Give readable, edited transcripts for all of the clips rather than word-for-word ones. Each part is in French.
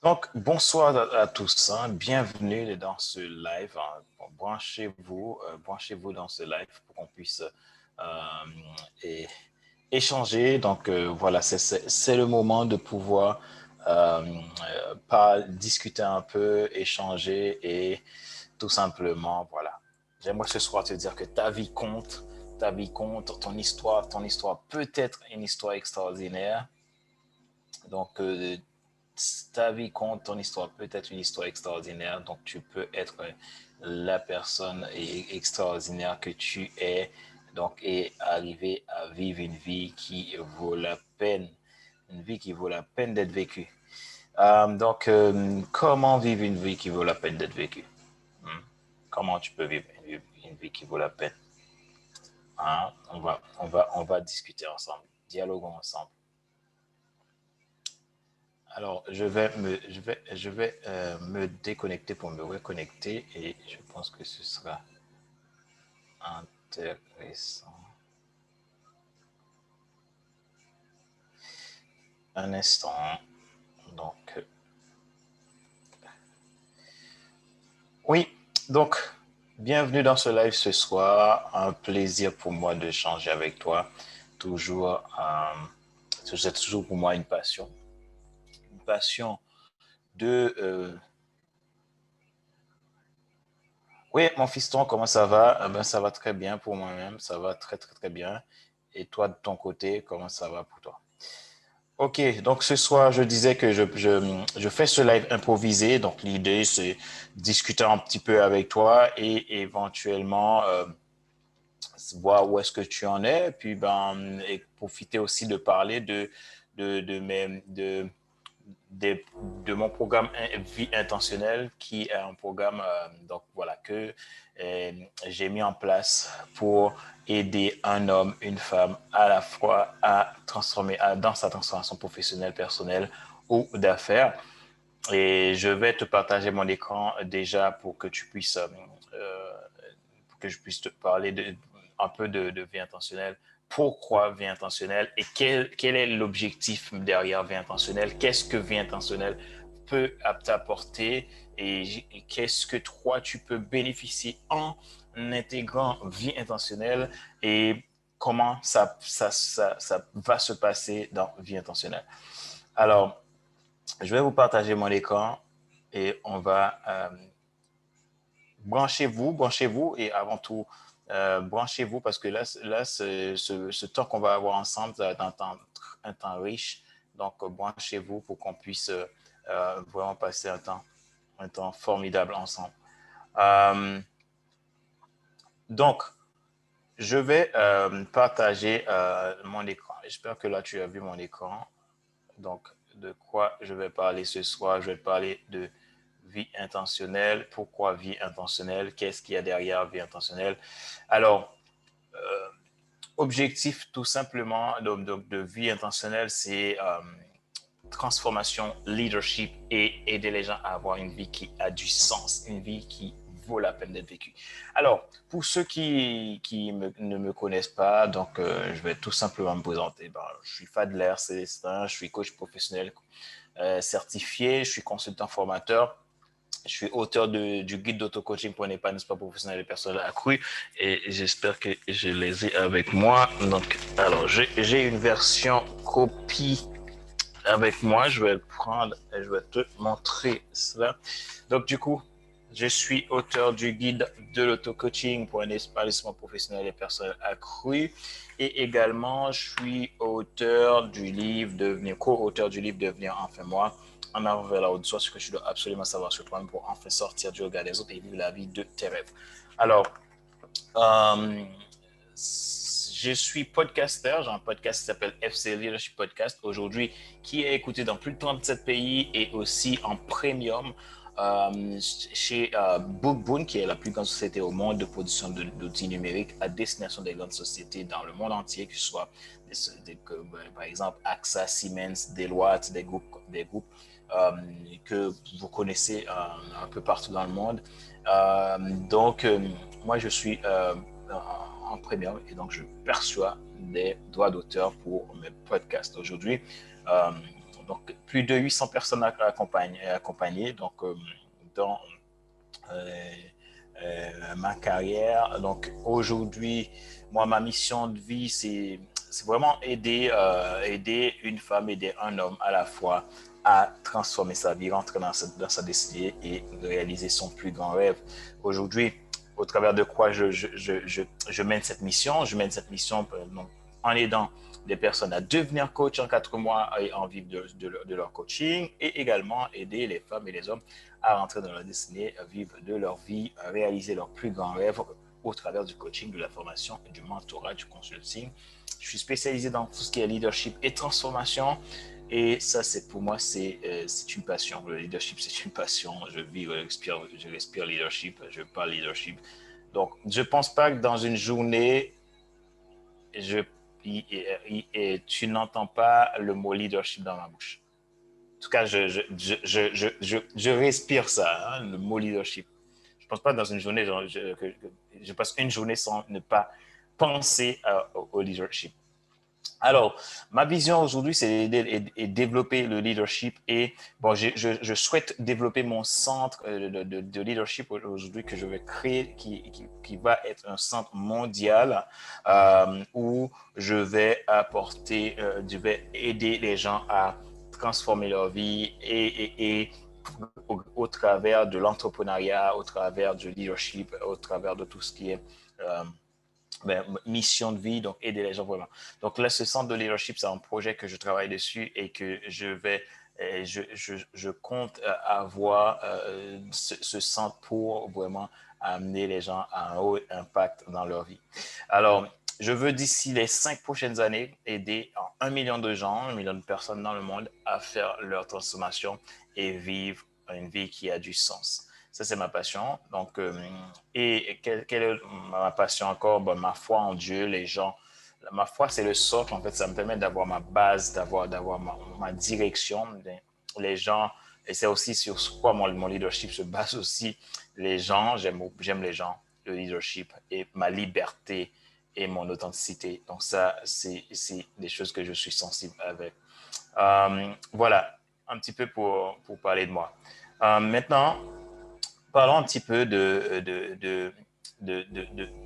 Donc, bonsoir à tous, hein. Bienvenue dans ce live, hein. Bon, branchez-vous dans ce live pour qu'on puisse et échanger. Donc, voilà, c'est le moment de pouvoir pas discuter un peu, échanger et tout simplement, voilà. J'aimerais ce soir te dire que ta vie compte, ton histoire peut être une histoire extraordinaire. Donc, ta vie compte, ton histoire peut être une histoire extraordinaire. Donc, tu peux être la personne extraordinaire que tu es. Donc, et arriver à vivre une vie qui vaut la peine. Une vie qui vaut la peine d'être vécue. Comment vivre une vie qui vaut la peine d'être vécue? Hmm? Comment tu peux vivre une vie qui vaut la peine? Hein? On va discuter ensemble. Dialoguons ensemble. Alors, je vais me déconnecter pour me reconnecter et je pense que ce sera intéressant. Un instant. Donc, oui, donc, bienvenue dans ce live ce soir. Un plaisir pour moi de changer avec toi. Toujours, c'est toujours pour moi une passion. Une passion de oui, mon fiston, comment ça va? Ben, ça va très bien pour moi-même. Ça va très, très, très bien. Et toi, de ton côté, comment ça va pour toi? Ok, donc ce soir, je disais que je fais ce live improvisé. Donc, l'idée, c'est discuter un petit peu avec toi et éventuellement voir où est-ce que tu en es. Puis, ben, et profiter aussi de parler de, mes, de mon programme Vie intentionnelle, qui est un programme donc voilà que j'ai mis en place pour aider un homme, une femme à la fois à transformer dans sa transformation professionnelle, personnelle ou d'affaires. Et je vais te partager mon écran déjà pour que je puisse te parler un peu de vie intentionnelle. Pourquoi vie intentionnelle et quel est l'objectif derrière vie intentionnelle? Qu'est-ce que vie intentionnelle peut t'apporter et qu'est-ce que toi tu peux bénéficier en intégrant vie intentionnelle et comment ça va se passer dans vie intentionnelle. Alors, je vais vous partager mon écran et on va branchez-vous et avant tout, branchez-vous parce que là ce temps qu'on va avoir ensemble, ça va être un temps riche. Donc, branchez-vous pour qu'on puisse vraiment passer un temps formidable ensemble. Euh, donc, je vais partager mon écran. J'espère que là, tu as vu mon écran. Donc, de quoi je vais parler ce soir? Je vais parler de vie intentionnelle. Pourquoi vie intentionnelle? Qu'est-ce qu'il y a derrière vie intentionnelle? Alors, objectif tout simplement de vie intentionnelle, c'est transformation, leadership et aider les gens à avoir une vie qui a du sens, une vie qui vaut la peine d'être vécue. Alors, pour ceux qui ne me connaissent pas, donc je vais tout simplement me présenter. Ben, je suis Fadler Célestin, je suis coach professionnel certifié, je suis consultant formateur. Je suis auteur du guide d'auto-coaching pour un épanouissement professionnel et personnel accru et j'espère que je les ai avec moi. Donc, alors, j'ai une version copie avec moi. Je vais le prendre et je vais te montrer cela. Donc, du coup, je suis auteur du guide de l'auto-coaching pour un épanouissement professionnel et personnel accru. Et également, je suis co-auteur du livre Devenir enfin moi, en avant vers la haute soi, ce que tu dois absolument savoir sur toi-même pour enfin sortir du regard des autres et vivre la vie de tes rêves. Alors, euh, je suis podcasteur. J'ai un podcast qui s'appelle FC Leadership Podcast aujourd'hui, qui est écouté dans plus de 37 pays et aussi en premium chez Bookboon, qui est la plus grande société au monde de production d'outils numériques à destination des grandes sociétés dans le monde entier, que ce soit par exemple AXA, Siemens, Deloitte, des groupes que vous connaissez un peu partout dans le monde. Donc, moi, je suis en premium et donc je perçois des droits d'auteur pour mes podcasts. Aujourd'hui, Donc, plus de 800 personnes accompagnées donc, dans ma carrière. Donc, aujourd'hui, moi, ma mission de vie, c'est vraiment aider une femme, aider un homme à la fois à transformer sa vie, rentrer dans sa destinée et réaliser son plus grand rêve. Aujourd'hui, au travers de quoi je mène cette mission. Je mène cette mission donc, en aidant des personnes à devenir coach en 4 mois et en vivre de leur coaching et également aider les femmes et les hommes à rentrer dans leur destinée, à vivre de leur vie, à réaliser leurs plus grands rêves au travers du coaching, de la formation, du mentorat, du consulting. Je suis spécialisé dans tout ce qui est leadership et transformation. Et ça, c'est pour moi, c'est une passion. Le leadership, c'est une passion. Je vis, je respire leadership, je parle leadership. Donc, je ne pense pas que dans une journée, tu n'entends pas le mot leadership dans ma bouche. En tout cas, je respire ça, hein, le mot leadership. Je ne pense pas dans une journée, que je passe une journée sans ne pas penser au leadership. Alors, ma vision aujourd'hui, c'est de développer le leadership et bon, je souhaite développer mon centre de leadership aujourd'hui que je vais créer, qui va être un centre mondial où je vais je vais aider les gens à transformer leur vie et au travers de l'entrepreneuriat, au travers du leadership, au travers de tout ce qui est mission de vie, donc aider les gens vraiment. Donc là, ce centre de leadership, c'est un projet que je travaille dessus et que je compte avoir ce centre pour vraiment amener les gens à un haut impact dans leur vie. Alors, je veux d'ici les 5 prochaines années aider 1 million de gens, 1 million de personnes dans le monde à faire leur transformation et vivre une vie qui a du sens. Ça, c'est ma passion. Donc, et quelle est ma passion encore? Bon, ma foi en Dieu, les gens. Ma foi, c'est le socle. En fait, ça me permet d'avoir ma base, d'avoir ma direction. Les gens, et c'est aussi sur quoi mon leadership se base aussi. Les gens, j'aime les gens, le leadership et ma liberté et mon authenticité. Donc, ça, c'est des choses que je suis sensible avec. Voilà, un petit peu pour parler de moi. Maintenant, parlons un petit peu de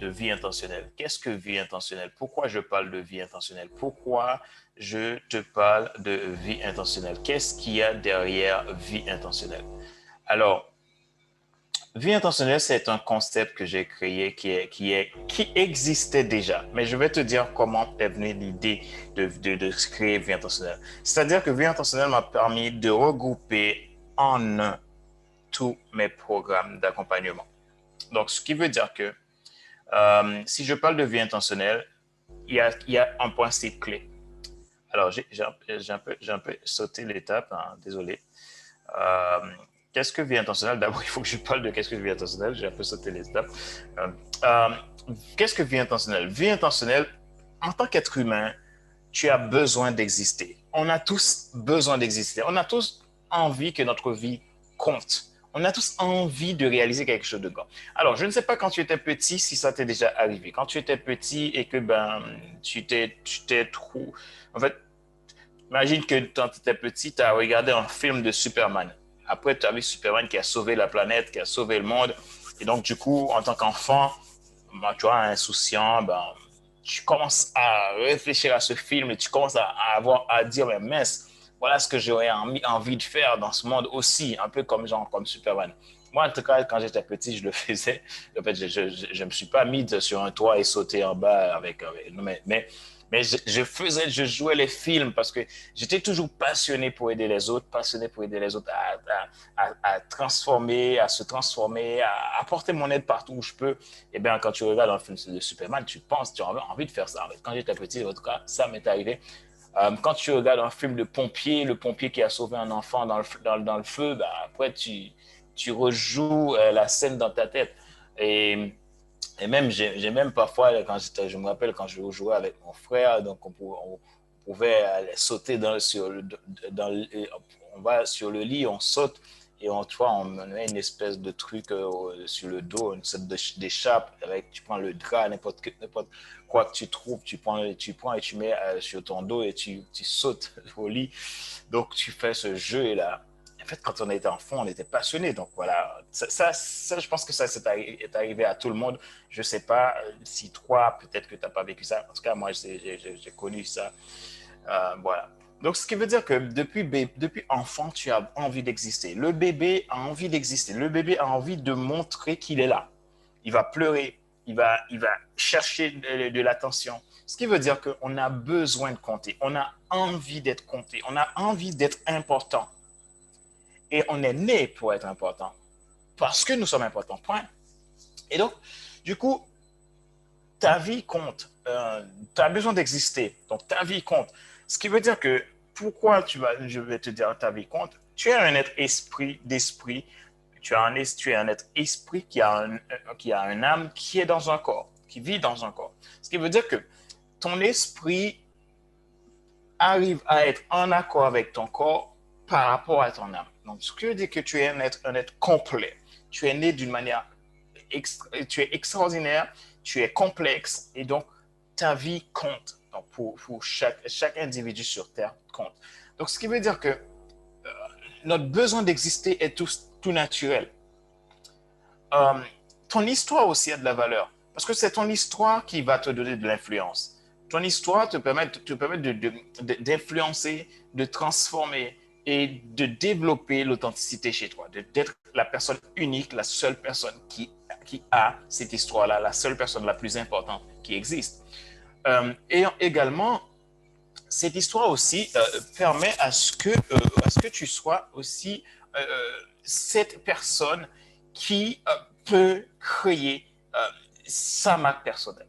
vie intentionnelle. Qu'est-ce que vie intentionnelle? Pourquoi je parle de vie intentionnelle? Pourquoi je te parle de vie intentionnelle? Qu'est-ce qu'il y a derrière vie intentionnelle? Alors, vie intentionnelle, c'est un concept que j'ai créé qui existait déjà. Mais je vais te dire comment est venue l'idée de créer vie intentionnelle. C'est-à-dire que vie intentionnelle m'a permis de regrouper en un tous mes programmes d'accompagnement. Donc, ce qui veut dire que si je parle de vie intentionnelle, il y a un principe clé. Alors, j'ai un peu sauté l'étape, hein, désolé. Euh, qu'est-ce que vie intentionnelle? D'abord, il faut que je parle de qu'est-ce que vie intentionnelle. J'ai un peu sauté les étapes. Euh, euh, qu'est-ce que vie intentionnelle? Vie intentionnelle, en tant qu'être humain, tu as besoin d'exister. On a tous besoin d'exister. On a tous envie que notre vie compte. On a tous envie de réaliser quelque chose de grand. Alors, je ne sais pas quand tu étais petit si ça t'est déjà arrivé. Quand tu étais petit et que tu t'es trop. En fait, imagine que quand tu étais petit, tu as regardé un film de Superman. Après, tu as vu Superman qui a sauvé la planète, qui a sauvé le monde. Et donc, du coup, en tant qu'enfant, tu vois, insouciant, tu commences à réfléchir à ce film et tu commences à dire, mais mince, voilà ce que j'aurais envie de faire dans ce monde aussi, un peu comme Superman. Moi, en tout cas, quand j'étais petit, je le faisais. En fait, je me suis pas mis sur un toit et sauté en bas mais je jouais les films parce que j'étais toujours passionné pour aider les autres, passionné pour aider les autres à transformer, à se transformer, à apporter mon aide partout où je peux. Et bien, quand tu regardes un film de Superman, tu penses, tu as envie de faire ça. Quand j'étais petit, en tout cas, ça m'est arrivé. Quand tu regardes un film de pompier, le pompier qui a sauvé un enfant dans le feu, après, tu rejoues la scène dans ta tête. Et et même, j'ai même parfois, je me rappelle quand je jouais avec mon frère, donc on pouvait aller sauter on va sur le lit, on saute et on met une espèce de truc sur le dos, une sorte d'échappe avec, tu prends le drap, n'importe quoi que tu trouves, tu prends et tu mets sur ton dos et tu sautes au lit. Donc, tu fais ce jeu-là. En fait, quand on était enfant, on était passionné. Donc, voilà. Je pense que ça, est arrivé à tout le monde. Je ne sais pas si toi, peut-être que tu n'as pas vécu ça. En tout cas, moi, j'ai connu ça. Voilà. Donc, ce qui veut dire que depuis enfant, tu as envie d'exister. Le bébé a envie d'exister. Le bébé a envie de montrer qu'il est là. Il va pleurer. Il va chercher de l'attention. Ce qui veut dire qu'on a besoin de compter. On a envie d'être compté. On a envie d'être important. Et on est né pour être important. Parce que nous sommes importants. Point. Et donc, du coup, ta vie compte. Tu as besoin d'exister. Donc, ta vie compte. Ce qui veut dire que pourquoi je vais te dire ta vie compte, tu es un être d'esprit. Tu es un être esprit qui a un âme qui est dans un corps, qui vit dans un corps. Ce qui veut dire que ton esprit arrive à être en accord avec ton corps par rapport à ton âme. Donc, ce qui veut dire que tu es un être complet. Tu es né d'une manière tu es extraordinaire, tu es complexe et donc ta vie compte. Donc pour chaque individu sur Terre compte. Donc ce qui veut dire que notre besoin d'exister est tout naturel. Euh, Ton histoire aussi a de la valeur parce que c'est ton histoire qui va te donner de l'influence. Ton histoire te permet d'influencer, de transformer et de développer l'authenticité chez toi, d'être la personne unique, la seule personne qui a cette histoire-là, la seule personne la plus importante qui existe. Et également, cette histoire aussi permet à ce que tu sois aussi cette personne qui peut créer sa marque personnelle.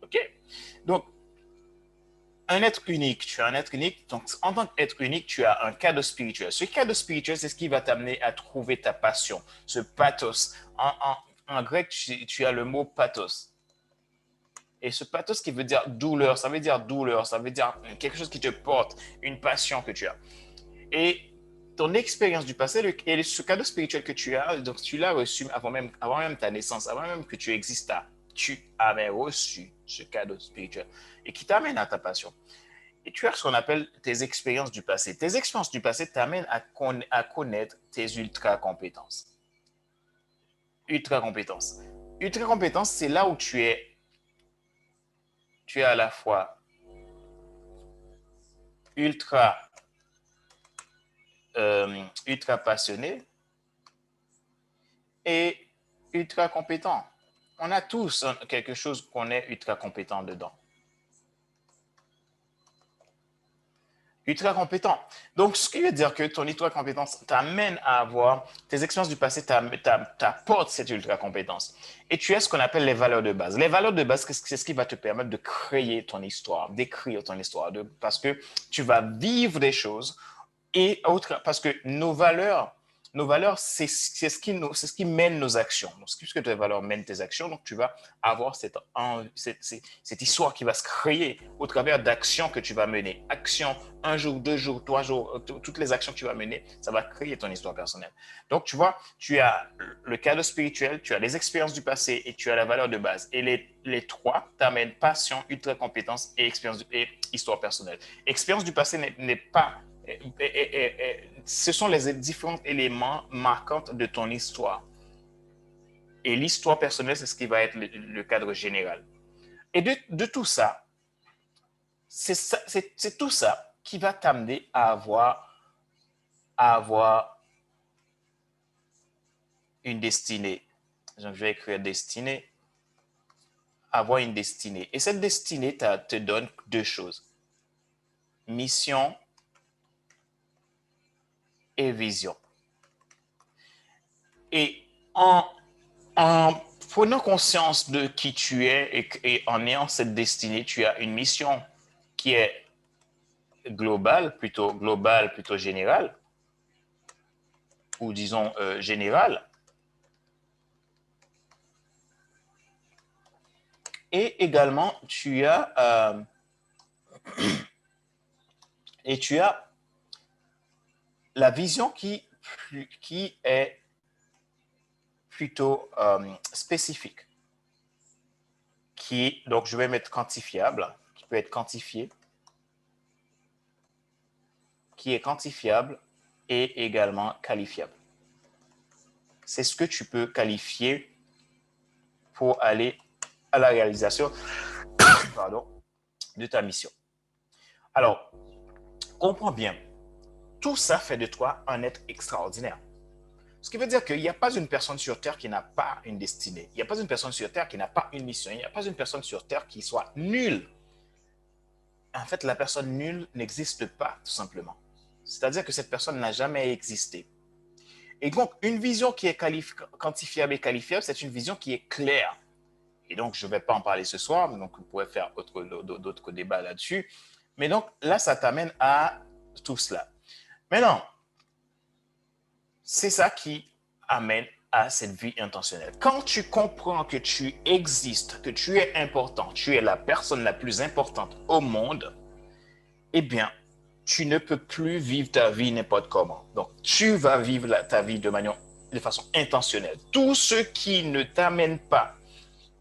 OK? Donc, un être unique, tu as un être unique. Donc, en tant qu'être unique, tu as un cadre spirituel. Ce cadre spirituel, c'est ce qui va t'amener à trouver ta passion, ce pathos. En grec, tu as le mot pathos. Et ce pathos qui veut dire douleur, ça veut dire quelque chose qui te porte, une passion que tu as. Et ton expérience du passé et ce cadeau spirituel que tu as, donc tu l'as reçu avant même ta naissance, avant même que tu existas, tu avais reçu ce cadeau spirituel et qui t'amène à ta passion. Et tu as ce qu'on appelle tes expériences du passé. Tes expériences du passé t'amènent à connaître tes ultra compétences. Ultra compétences. Ultra compétences, c'est là où tu es à la fois ultra, ultra passionné et ultra compétent. On a tous quelque chose qu'on est ultra compétent dedans. Ultra compétent. Donc, ce qui veut dire que ton ultra compétence t'amène à avoir tes expériences du passé, t'apportent cette ultra compétence. Et tu as ce qu'on appelle les valeurs de base. Les valeurs de base, c'est ce qui va te permettre de créer ton histoire, d'écrire ton histoire, parce que tu vas vivre des choses et autre, parce que nos valeurs, c'est ce qui mène nos actions. Donc, puisque tes valeurs mènent tes actions, donc tu vas avoir cette histoire qui va se créer au travers d'actions que tu vas mener. Actions, un jour, 2 jours, 3 jours, toutes les actions que tu vas mener, ça va créer ton histoire personnelle. Donc, tu vois, tu as le cadre spirituel, tu as les expériences du passé et tu as la valeur de base. Et les trois t'amènent passion, ultra compétence et histoire personnelle. Expérience du passé n'est pas ce sont les différents éléments marquants de ton histoire. Et l'histoire personnelle, c'est ce qui va être le cadre général. Et de tout ça, c'est tout ça qui va t'amener à avoir une destinée. Je vais écrire destinée. Avoir une destinée. Et cette destinée te donne deux choses. Mission et vision. Et en prenant conscience de qui tu es et en ayant cette destinée, tu as une mission qui est globale, plutôt générale, ou disons générale. Et également, tu as la vision qui est plutôt spécifique. Donc, je vais mettre quantifiable, qui peut être quantifié, qui est quantifiable et également qualifiable. C'est ce que tu peux qualifier pour aller à la réalisation de ta mission. Alors, comprends bien, tout ça fait de toi un être extraordinaire. Ce qui veut dire qu'il n'y a pas une personne sur Terre qui n'a pas une destinée. Il n'y a pas une personne sur Terre qui n'a pas une mission. Il n'y a pas une personne sur Terre qui soit nulle. En fait, la personne nulle n'existe pas, tout simplement. C'est-à-dire que cette personne n'a jamais existé. Et donc, une vision qui est quantifiable et qualifiable, c'est une vision qui est claire. Et donc, je ne vais pas en parler ce soir, donc on pourrait faire d'autres débats là-dessus. Mais donc, là, ça t'amène à tout cela. Maintenant, c'est ça qui amène à cette vie intentionnelle. Quand tu comprends que tu existes, que tu es important, tu es la personne la plus importante au monde, eh bien, tu ne peux plus vivre ta vie n'importe comment. Donc, tu vas vivre ta vie de façon intentionnelle. Tout ce qui ne t'amène pas,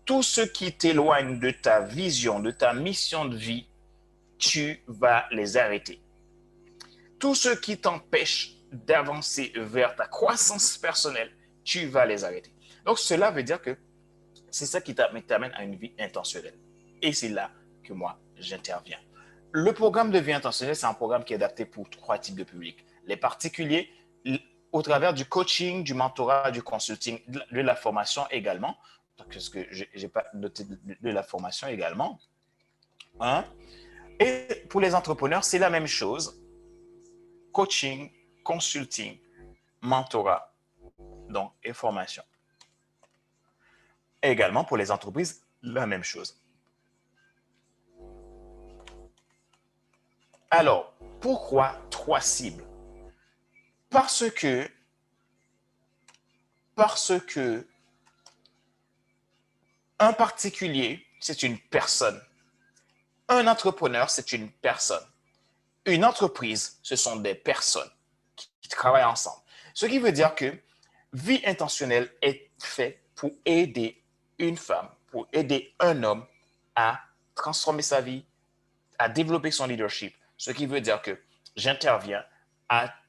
tout ce qui t'éloigne de ta vision, de ta mission de vie, tu vas les arrêter. Tout ce qui t'empêche d'avancer vers ta croissance personnelle, tu vas les arrêter. Donc, cela veut dire que c'est ça qui t'amène à une vie intentionnelle. Et c'est là que moi, j'interviens. Le programme de vie intentionnelle, c'est un programme qui est adapté pour 3 types de publics. Les particuliers, au travers du coaching, du mentorat, du consulting, de la formation également. Parce que je n'ai pas noté de la formation également. Hein? Et pour les entrepreneurs, c'est la même chose. Coaching, consulting, mentorat, donc, et formation. Et également pour les entreprises, la même chose. Alors, pourquoi 3 cibles? Parce que un particulier, c'est une personne. Un entrepreneur, c'est une personne. Une entreprise, ce sont des personnes qui travaillent ensemble. Ce qui veut dire que vie intentionnelle est faite pour aider une femme, pour aider un homme à transformer sa vie, à développer son leadership. Ce qui veut dire que j'interviens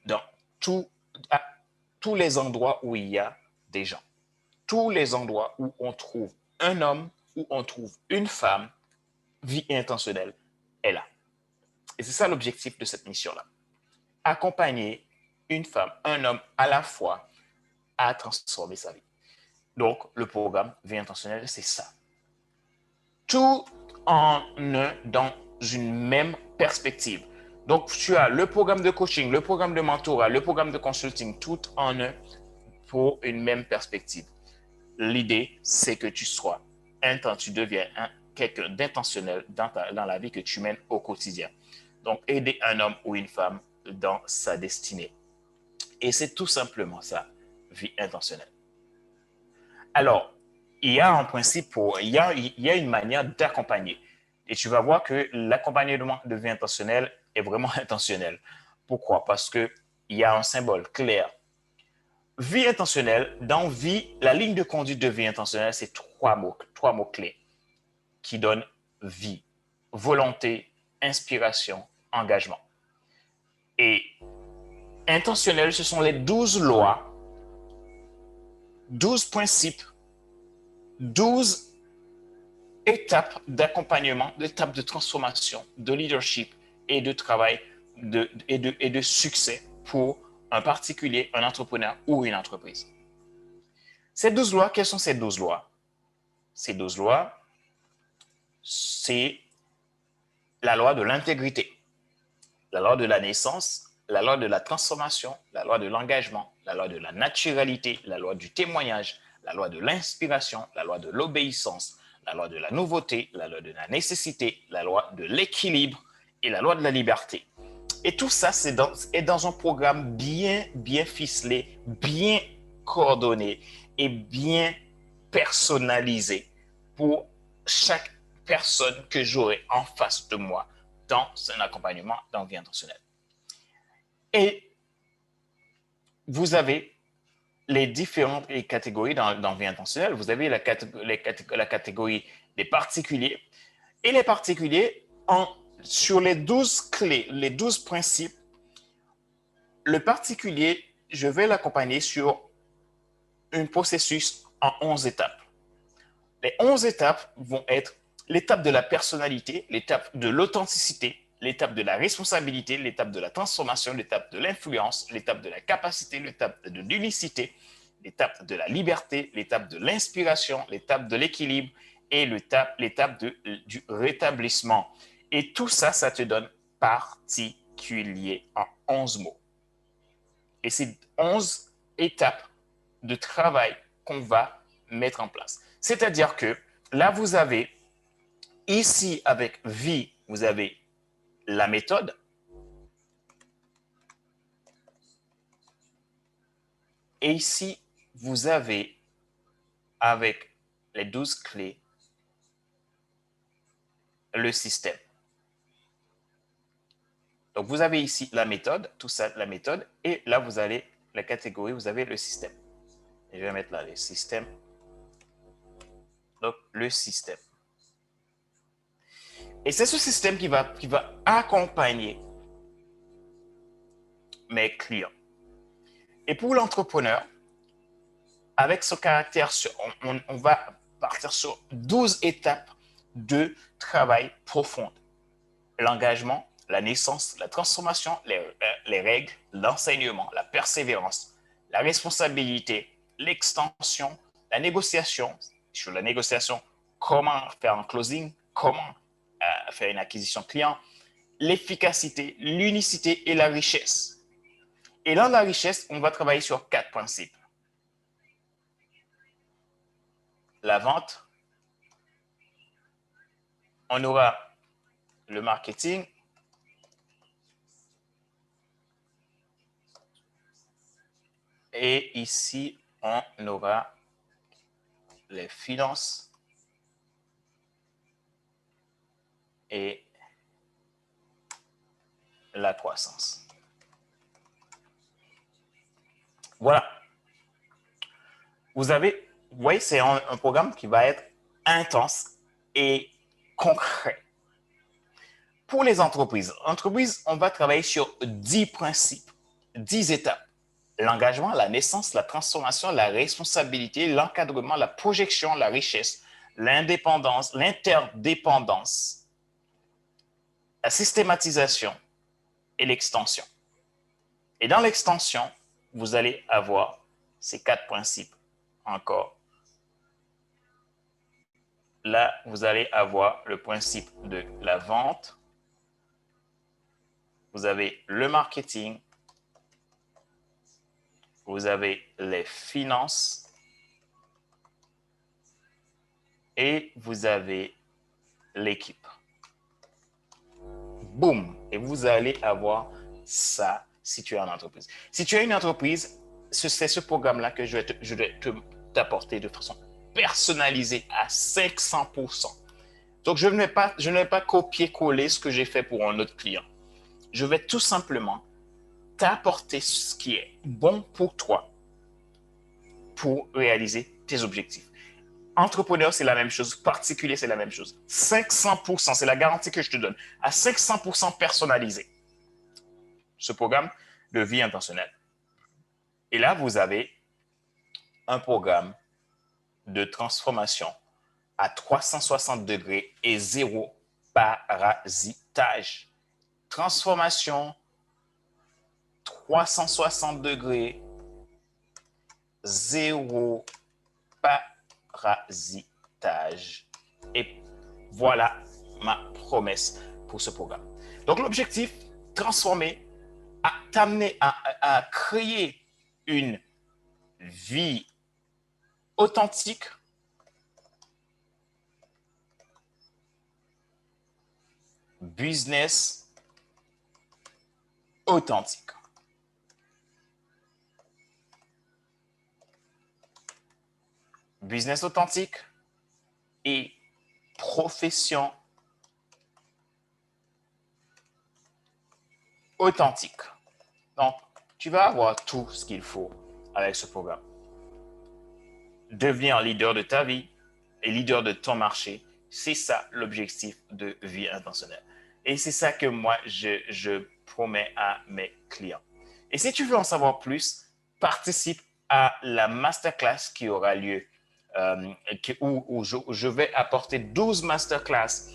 dans tous les endroits où il y a des gens. Tous les endroits où on trouve un homme, où on trouve une femme, vie intentionnelle est là. Et c'est ça l'objectif de cette mission-là. Accompagner une femme, un homme à la fois à transformer sa vie. Donc, le programme Vie intentionnelle, c'est ça. Tout en un dans une même perspective. Donc, tu as le programme de coaching, le programme de mentorat, le programme de consulting, tout en un pour une même perspective. L'idée, c'est que tu deviens quelqu'un d'intentionnel dans la vie que tu mènes au quotidien. Donc, aider un homme ou une femme dans sa destinée. Et c'est tout simplement ça, vie intentionnelle. Alors, il y a un principe, il y a une manière d'accompagner. Et tu vas voir que l'accompagnement de vie intentionnelle est vraiment intentionnel. Pourquoi? Parce qu'il y a un symbole clair. Vie intentionnelle, dans vie, la ligne de conduite de vie intentionnelle, c'est 3 mots clés qui donnent vie. Volonté, inspiration, engagement. Et intentionnel, ce sont les 12 lois, 12 principes, 12 étapes d'accompagnement, d'étapes de transformation, de leadership et de travail et de succès pour un particulier, un entrepreneur ou une entreprise. Ces 12 lois, quelles sont ces 12 lois? Ces 12 lois, c'est la loi de l'intégrité, la loi de la naissance, la loi de la transformation, la loi de l'engagement, la loi de la naturalité, la loi du témoignage, la loi de l'inspiration, la loi de l'obéissance, la loi de la nouveauté, la loi de la nécessité, la loi de l'équilibre et la loi de la liberté. Et tout ça, est dans un programme bien ficelé, bien coordonné et bien personnalisé pour chaque personne que j'aurai en face de moi dans un accompagnement dans vie intentionnelle. Et vous avez les différentes catégories dans vie intentionnelle. Vous avez la catégorie des particuliers. Et les particuliers, sur les 12 clés, les 12 principes, le particulier, je vais l'accompagner sur un processus en 11 étapes. Les 11 étapes vont être l'étape de la personnalité, l'étape de l'authenticité, l'étape de la responsabilité, l'étape de la transformation, l'étape de l'influence, l'étape de la capacité, l'étape de l'unicité, l'étape de la liberté, l'étape de l'inspiration, l'étape de l'équilibre et l'étape du rétablissement. Et tout ça, ça te donne particulier en 11 mots. Et c'est 11 étapes de travail qu'on va mettre en place. C'est-à-dire que là, vous avez, ici avec vie, vous avez la méthode. Et ici, vous avez, avec les 12 clés, le système. Donc, vous avez ici la méthode, tout ça, la méthode. Et là, vous allez, la catégorie, vous avez le système. Et je vais mettre là le système. Donc, le système. Et c'est ce système qui va accompagner mes clients. Et pour l'entrepreneur, avec ce caractère, on va partir sur 12 étapes de travail profond. L'engagement, la naissance, la transformation, les règles, l'enseignement, la persévérance, la responsabilité, l'extension, la négociation. Sur la négociation, comment faire un closing, comment faire une acquisition client, l'efficacité, l'unicité et la richesse. Et dans la richesse, on va travailler sur 4 principes. La vente, on aura le marketing, et ici, on aura les finances et la croissance. Voilà. Vous voyez, c'est un programme qui va être intense et concret. Pour les entreprises, on va travailler sur 10 principes, 10 étapes. L'engagement, la naissance, la transformation, la responsabilité, l'encadrement, la projection, la richesse, l'indépendance, l'interdépendance, la systématisation et l'extension. Et dans l'extension, vous allez avoir ces 4 principes encore. Là, vous allez avoir le principe de la vente. Vous avez le marketing. Vous avez les finances. Et vous avez l'équipe. Boum! Et vous allez avoir ça si tu es en entreprise. Si tu as une entreprise, c'est ce programme-là que je vais t'apporter de façon personnalisée à 500%. Donc, je ne vais pas copier-coller ce que j'ai fait pour un autre client. Je vais tout simplement t'apporter ce qui est bon pour toi pour réaliser tes objectifs. Entrepreneur, c'est la même chose. Particulier, c'est la même chose. 500%, c'est la garantie que je te donne. À 500% personnalisé. Ce programme de vie intentionnelle. Et là, vous avez un programme de transformation à 360 degrés et zéro parasitage. Transformation 360 degrés, zéro parasitage. Et voilà ma promesse pour ce programme. Donc, l'objectif, transformer, t'amener à créer une vie authentique, business authentique. Business authentique et profession authentique. Donc, tu vas avoir tout ce qu'il faut avec ce programme. Devenir leader de ta vie et leader de ton marché, c'est ça l'objectif de vie intentionnelle. Et c'est ça que moi, je promets à mes clients. Et Et si tu veux en savoir plus, participe à la masterclass qui aura lieu, où je vais apporter 12 masterclass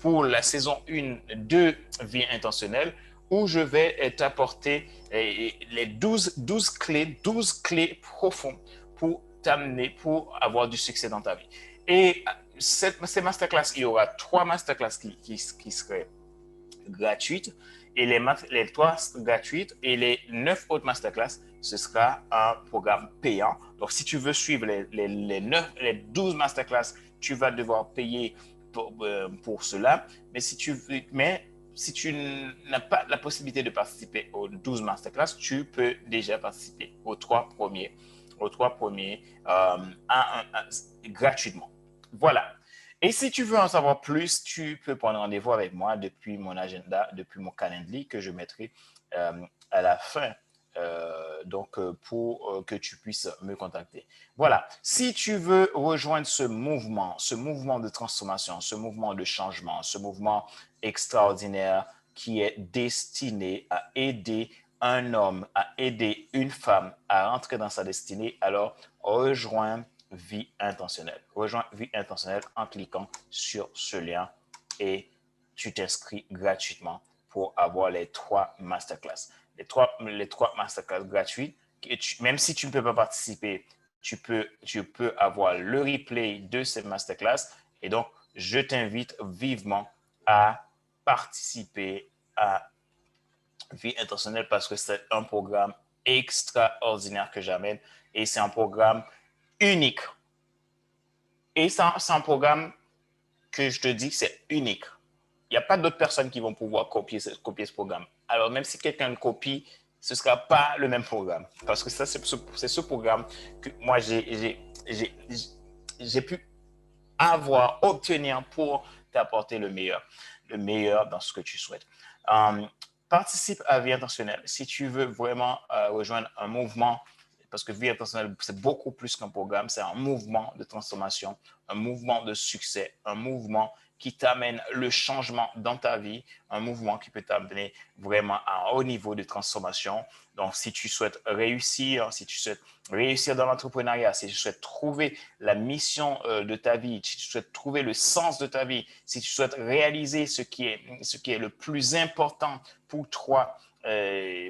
pour la saison 1 de Vie intentionnelle, où je vais t'apporter les 12 clés, 12 clés profondes pour t'amener, pour avoir du succès dans ta vie. Et ces masterclass, il y aura 3 masterclass qui seraient gratuites, et les 3 gratuites et les 9 autres masterclass, ce sera un programme payant. Donc, si tu veux suivre les 12 masterclass, tu vas devoir payer pour cela. Mais si tu n'as pas la possibilité de participer aux 12 masterclass, tu peux déjà participer aux 3 premiers, gratuitement. Voilà. Et si tu veux en savoir plus, tu peux prendre rendez-vous avec moi depuis mon agenda, depuis mon calendrier que je mettrai à la fin, pour que tu puisses me contacter. Voilà. Si tu veux rejoindre ce mouvement de transformation, ce mouvement de changement, ce mouvement extraordinaire qui est destiné à aider un homme, à aider une femme à rentrer dans sa destinée, alors rejoins Vie intentionnelle. Rejoins Vie intentionnelle en cliquant sur ce lien et tu t'inscris gratuitement pour avoir les 3 masterclass. Les trois masterclass gratuits. Même si tu ne peux pas participer, tu peux avoir le replay de ces masterclass. Et donc, je t'invite vivement à participer à Vie intentionnelle parce que c'est un programme extraordinaire que j'amène et c'est un programme unique. Et c'est un programme que je te dis, c'est unique. Il n'y a pas d'autres personnes qui vont pouvoir copier ce programme. Alors, même si quelqu'un le copie, ce ne sera pas le même programme. Parce que ça, c'est ce programme que moi, j'ai pu obtenir pour t'apporter le meilleur dans ce que tu souhaites. Participe à Vie intentionnelle si tu veux vraiment rejoindre un mouvement, parce que Vie intentionnelle, c'est beaucoup plus qu'un programme, c'est un mouvement de transformation, un mouvement de succès, un mouvement qui t'amène le changement dans ta vie, un mouvement qui peut t'amener vraiment à un haut niveau de transformation. Donc, si tu souhaites réussir dans l'entrepreneuriat, si tu souhaites trouver la mission de ta vie, si tu souhaites trouver le sens de ta vie, si tu souhaites réaliser ce qui est le plus important pour toi,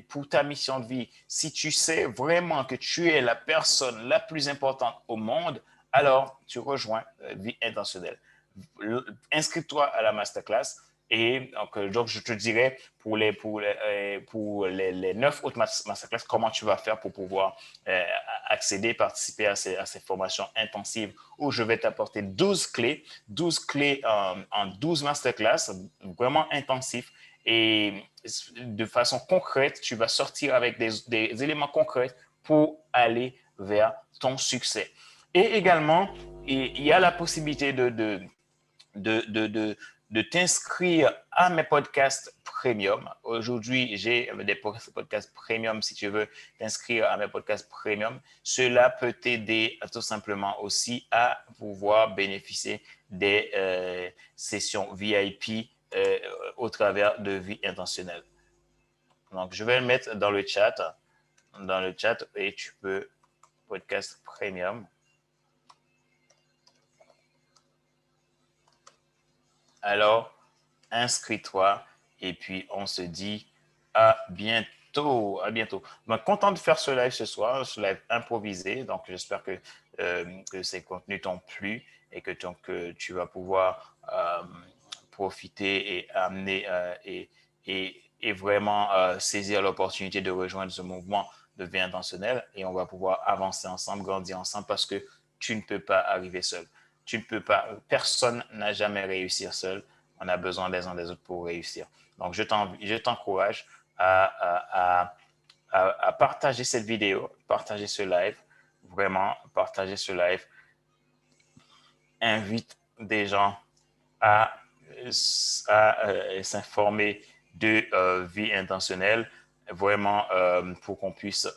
pour ta mission de vie, si tu sais vraiment que tu es la personne la plus importante au monde, alors tu rejoins Vie intentionnelle. Inscris-toi à la masterclass. Et donc, je te dirai pour les 9 autres masterclass, comment tu vas faire pour pouvoir accéder, participer à ces formations intensives où je vais t'apporter 12 clés en 12 masterclass, vraiment intensifs. Et de façon concrète, tu vas sortir avec des éléments concrets pour aller vers ton succès. Et également, il y a la possibilité de t'inscrire à mes podcasts premium. Aujourd'hui, j'ai des podcasts premium. Si tu veux t'inscrire à mes podcasts premium, cela peut t'aider tout simplement aussi à pouvoir bénéficier des sessions VIP au travers de Vie intentionnelle. Donc, je vais le mettre dans le chat et tu peux podcast premium. Alors, inscris-toi et puis on se dit à bientôt. À bientôt. Donc, content de faire ce live ce soir, ce live improvisé. Donc, j'espère que ces contenus t'ont plu et que tu vas pouvoir profiter et amener et vraiment saisir l'opportunité de rejoindre ce mouvement de vie intentionnelle et on va pouvoir avancer ensemble, grandir ensemble parce que tu ne peux pas arriver seul. Tu ne peux pas, personne n'a jamais réussi seul. On a besoin des uns des autres pour réussir. Donc, je t'encourage à partager cette vidéo, partager ce live, vraiment partager ce live. Invite des gens à s'informer de vie intentionnelle, vraiment pour qu'on puisse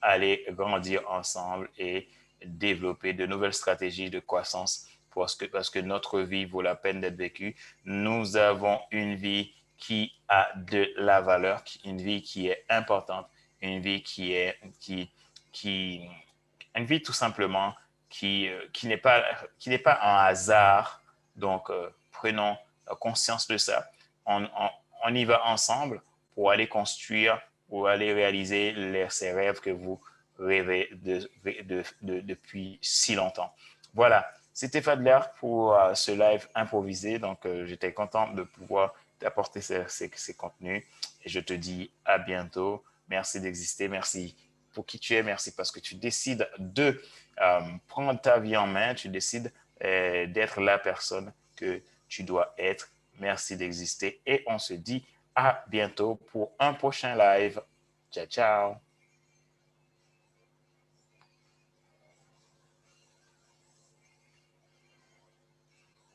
aller grandir ensemble et développer de nouvelles stratégies de croissance parce que notre vie vaut la peine d'être vécue. Nous avons une vie qui a de la valeur, une vie qui est importante, une vie une vie tout simplement qui n'est pas un hasard. Donc, prenons conscience de ça. On y va ensemble pour aller construire, pour aller réaliser ces rêves que vous rêvez depuis si longtemps. Voilà, c'était Fadler pour ce live improvisé. Donc, j'étais content de pouvoir t'apporter ces contenus. Et je te dis à bientôt. Merci d'exister. Merci pour qui tu es. Merci parce que tu décides de prendre ta vie en main. Tu décides d'être la personne que tu dois être. Merci d'exister. Et on se dit à bientôt pour un prochain live. Ciao, ciao.